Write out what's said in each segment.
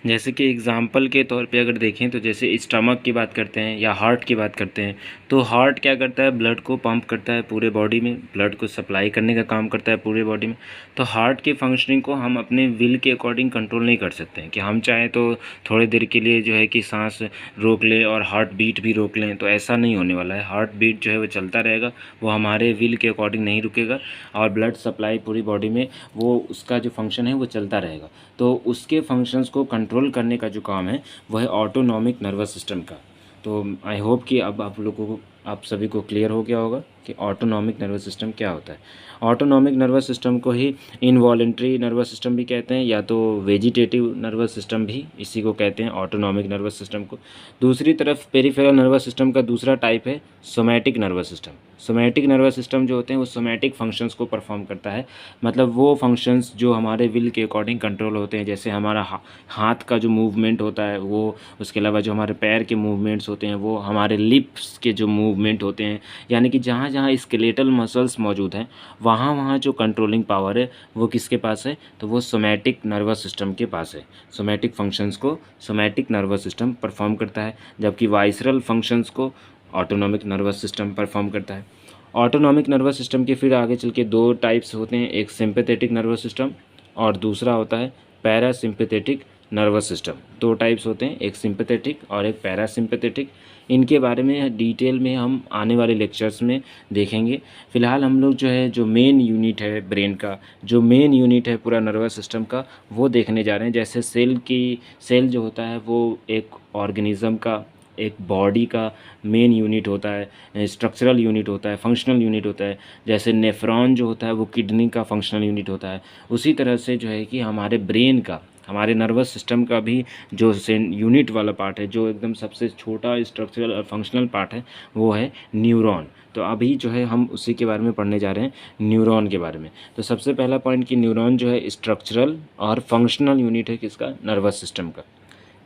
जैसे कि एग्ज़ाम्पल के तौर पे अगर देखें तो जैसे स्टमक की बात करते हैं या हार्ट की बात करते हैं, तो हार्ट क्या करता है, ब्लड को पंप करता है पूरे बॉडी में, ब्लड को सप्लाई करने का काम करता है पूरे बॉडी में। तो हार्ट की फंक्शनिंग को हम अपने विल के अकॉर्डिंग कंट्रोल नहीं कर सकते हैं कि हम चाहें तो थोड़ी देर के लिए जो है कि सांस रोक लें और हार्ट बीट भी रोक लें, तो ऐसा नहीं होने वाला है। हार्ट बीट जो है वो चलता रहेगा, वो हमारे विल के अकॉर्डिंग नहीं रुकेगा, और ब्लड सप्लाई पूरी बॉडी में वो उसका जो फंक्शन है वो चलता रहेगा। तो उसके फंक्शंस को कंट्रोल करने का जो काम है वो है ऑटोनॉमिक नर्वस सिस्टम का। तो आई होप कि अब आप लोगों को, आप सभी को क्लियर हो गया होगा कि ऑटोनॉमिक नर्वस सिस्टम क्या होता है। ऑटोनॉमिक नर्वस सिस्टम को ही इनवॉलेंट्री नर्वस सिस्टम भी कहते हैं, या तो वेजिटेटिव नर्वस सिस्टम भी इसी को कहते हैं, ऑटोनॉमिक नर्वस सिस्टम को। दूसरी तरफ पेरिफेरल नर्वस सिस्टम का दूसरा टाइप है somatic nervous system. Somatic nervous system जो होते हैं वो सोमैटिक फंक्शंस को परफॉर्म करता है, मतलब वो फंक्शंस जो हमारे विल के अकॉर्डिंग कंट्रोल होते हैं, जैसे हमारा हाथ का जो मूवमेंट होता है वो, उसके अलावा जो हमारे पैर के मूवमेंट्स होते हैं वो, हमारे लिप्स के जो मूवमेंट होते हैं, यानी कि जहाँ जहाँ स्केलेटल मसल्स मौजूद हैं वहाँ वहाँ जो कंट्रोलिंग पावर है वो किसके पास है, तो वो सोमैटिक नर्वस सिस्टम के पास है। सोमैटिक फंक्शंस को सोमैटिक नर्वस सिस्टम परफॉर्म करता है, जबकि वाइसरल फंक्शंस को ऑटोनॉमिक नर्वस सिस्टम परफॉर्म करता है। ऑटोनॉमिक नर्वस सिस्टम के फिर आगे चल के दो टाइप्स होते हैं, एक सिंपैथेटिक नर्वस सिस्टम और दूसरा होता है पैरासिम्पैथेटिक नर्वस सिस्टम। दो टाइप्स होते हैं, एक सिंपैथेटिक और एक पैरासिम्पैथेटिक। इनके बारे में डिटेल में हम आने वाले लेक्चर्स में देखेंगे। फ़िलहाल हम लोग जो है, जो मेन यूनिट है ब्रेन का, जो मेन यूनिट है पूरा नर्वस सिस्टम का, वो देखने जा रहे हैं। जैसे सेल जो होता है वो एक ऑर्गेनिज़म का, एक बॉडी का मेन यूनिट होता है, स्ट्रक्चरल यूनिट होता है, फंक्शनल यूनिट होता है। जैसे नेफ्रॉन जो होता है वो किडनी का फंक्शनल यूनिट होता है, उसी तरह से जो है कि हमारे ब्रेन का, हमारे नर्वस सिस्टम का भी जो यूनिट वाला पार्ट है, जो एकदम सबसे छोटा स्ट्रक्चरल और फंक्शनल पार्ट है, वो है न्यूरॉन। तो अभी जो है हम उसी के बारे में पढ़ने जा रहे हैं, न्यूरॉन के बारे में। तो सबसे पहला पॉइंट कि न्यूरॉन जो है स्ट्रक्चरल और फंक्शनल यूनिट है किसका, नर्वस सिस्टम का।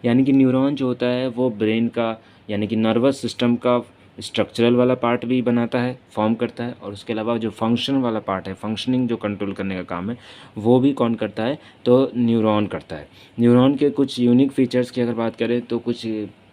यानी कि न्यूरॉन जो होता है वो ब्रेन का, यानी कि नर्वस सिस्टम का स्ट्रक्चरल वाला पार्ट भी बनाता है, फॉर्म करता है, और उसके अलावा जो फंक्शन वाला पार्ट है, फंक्शनिंग जो कंट्रोल करने का काम है, वो भी कौन करता है, तो न्यूरॉन करता है। न्यूरॉन के कुछ यूनिक फीचर्स की अगर बात करें तो कुछ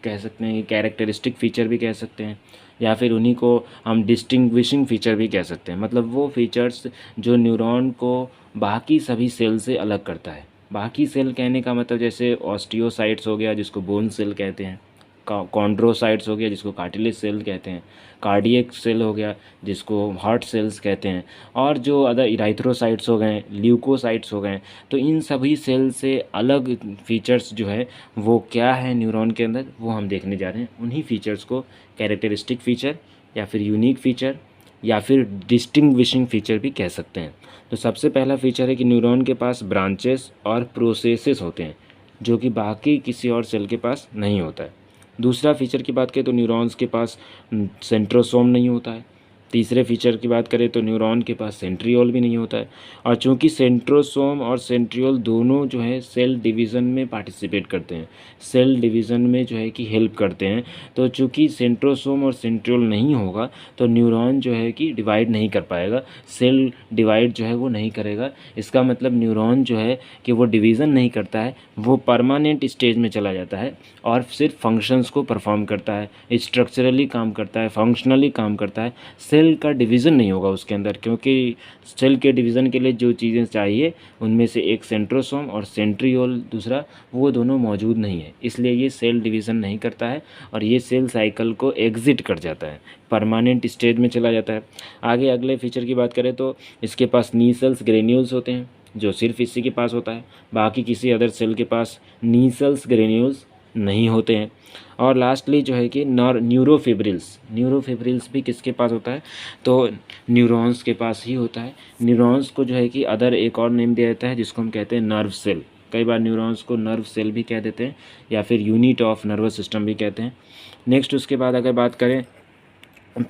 कह सकते हैं, कैरेक्टरिस्टिक फ़ीचर भी कह सकते हैं, या फिर उन्हीं को हम डिस्टिंग्विशिंग फ़ीचर भी कह सकते हैं। मतलब वो फीचर्स जो न्यूरॉन को बाकी सभी सेल से अलग करता है। बाकी सेल कहने का मतलब जैसे ऑस्टियोसाइट्स हो गया जिसको बोन सेल कहते हैं, कॉन्ड्रोसाइट्स हो गया जिसको कार्टिलेज सेल कहते हैं, कार्डियक सेल हो गया जिसको हार्ट सेल्स कहते हैं, और जो अदर इराइथ्रोसाइट्स हो गए, ल्यूकोसाइट्स हो गए। तो इन सभी सेल से अलग फीचर्स जो है वो क्या है न्यूरॉन के अंदर, वो हम देखने जा रहे हैं। उन्हीं फीचर्स को कैरेक्टरिस्टिक फ़ीचर या फिर यूनिक फ़ीचर या फिर डिस्टिंग्विशिंग फ़ीचर भी कह सकते हैं। तो सबसे पहला फ़ीचर है कि न्यूरॉन के पास ब्रांचेस और प्रोसेसेस होते हैं, जो कि बाकी किसी और सेल के पास नहीं होता है। दूसरा फीचर की बात करें तो न्यूरॉन्स के पास सेंट्रोसोम नहीं होता है। तीसरे फीचर की बात करें तो न्यूरॉन के पास सेंट्रियोल भी नहीं होता है। और चूंकि सेंट्रोसोम और सेंट्रियोल दोनों जो है सेल डिवीज़न में पार्टिसिपेट करते हैं, सेल डिवीज़न में जो है कि हेल्प करते हैं, तो चूंकि सेंट्रोसोम और सेंट्रियोल नहीं होगा तो न्यूरॉन जो है कि डिवाइड नहीं कर पाएगा, सेल डिवाइड जो है वो नहीं करेगा। इसका मतलब न्यूरॉन जो है कि वो डिवीज़न नहीं करता है, वो परमानेंट स्टेज में चला जाता है और सिर्फ फंक्शंस को परफॉर्म करता है, स्ट्रक्चरली काम करता है, फंक्शनली काम करता है। सेल का डिवीज़न नहीं होगा उसके अंदर, क्योंकि सेल के डिवीज़न के लिए जो चीज़ें चाहिए उनमें से एक सेंट्रोसोम और सेंट्रियोल दूसरा, वो दोनों मौजूद नहीं है, इसलिए ये सेल डिवीज़न नहीं करता है और ये सेल साइकिल को एग्जिट कर जाता है, परमानेंट स्टेज में चला जाता है। आगे अगले फीचर की बात करें तो इसके पास नी सेल्स ग्रेन्यूल्स होते हैं, जो सिर्फ इसी के पास होता है, बाकी किसी अदर सेल के पास नी सेल्स ग्रेन्यूल्स नहीं होते हैं। और लास्टली जो है कि न्यूरोफिब्रिल्स भी किसके पास होता है, तो न्यूरॉन्स के पास ही होता है। न्यूरॉन्स को जो है कि अदर एक और नेम दिया जाता है जिसको हम कहते हैं नर्व सेल। कई बार न्यूरॉन्स को नर्व सेल भी कह देते हैं या फिर यूनिट ऑफ नर्वस सिस्टम भी कहते हैं। नेक्स्ट उसके बाद अगर बात करें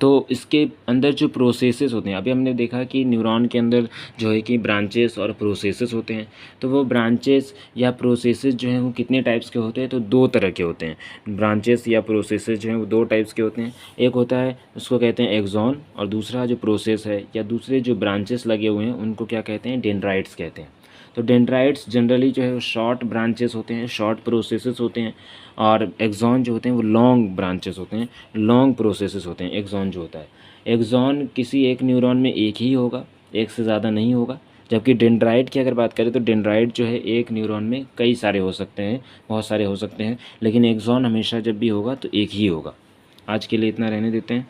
तो इसके अंदर जो प्रोसेसेस होते हैं, अभी हमने देखा कि न्यूरॉन के अंदर जो है कि ब्रांचेस और प्रोसेसेस होते हैं। तो वो ब्रांचेस या प्रोसेसेस जो हैं वो कितने टाइप्स के होते हैं, तो दो तरह के होते हैं। ब्रांचेस या प्रोसेसेस जो हैं वो दो टाइप्स के होते हैं। एक होता है उसको कहते हैं एक्सॉन, और दूसरा जो प्रोसेस है या दूसरे जो ब्रांचेस लगे हुए हैं उनको क्या कहते हैं, डेंड्राइट्स कहते हैं। तो डेंड्राइट्स जनरली जो है वो शॉर्ट ब्रांचेस होते हैं, शॉर्ट प्रोसेसेस होते हैं, और एक्सॉन जो होते हैं वो लॉन्ग ब्रांचेस होते हैं, लॉन्ग प्रोसेसेस होते हैं एक्सॉन जो होता है। एक्सॉन किसी एक न्यूरॉन में एक ही होगा, एक से ज़्यादा नहीं होगा। जबकि डेंड्राइट की अगर बात करें तो डेंड्राइट जो है एक न्यूरॉन में कई सारे हो सकते हैं, बहुत सारे हो सकते हैं, लेकिन एक्सॉन हमेशा जब भी होगा तो एक ही होगा। आज के लिए इतना रहने देते हैं।